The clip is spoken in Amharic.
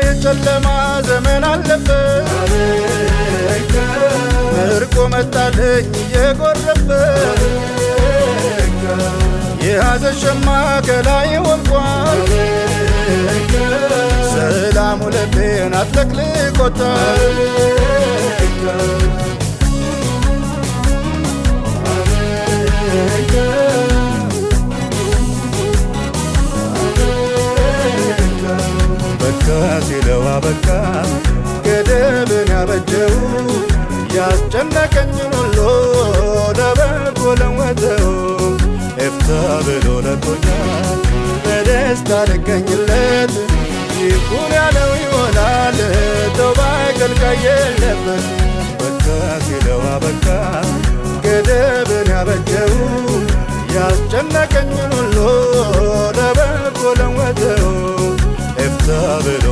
የጨለማ ዘመን አለፈ ምርቆ መጣልኝ እየጎረፈ የሐዘን ሸማ ከላይ ወልቋል ሰላሙ ልቤን አጥለቅልቆታል በቃ ሲለው አበቃ ገደብን ያበጀው ያስጨነቀኝን ሁሉ ለበጎ ለወጠው ኤፍታ ብሎ ለቆኛል በደስታ ልገኝለት ይኩን ያለው ይሆናል ተውባ ከልካይ የለበት በቃ ሲለው አበቃ ገደብን ያበጀው ያስጨነቀኝን ሁሉ ለበጎ ለወጠው ኤፍታ ብሎ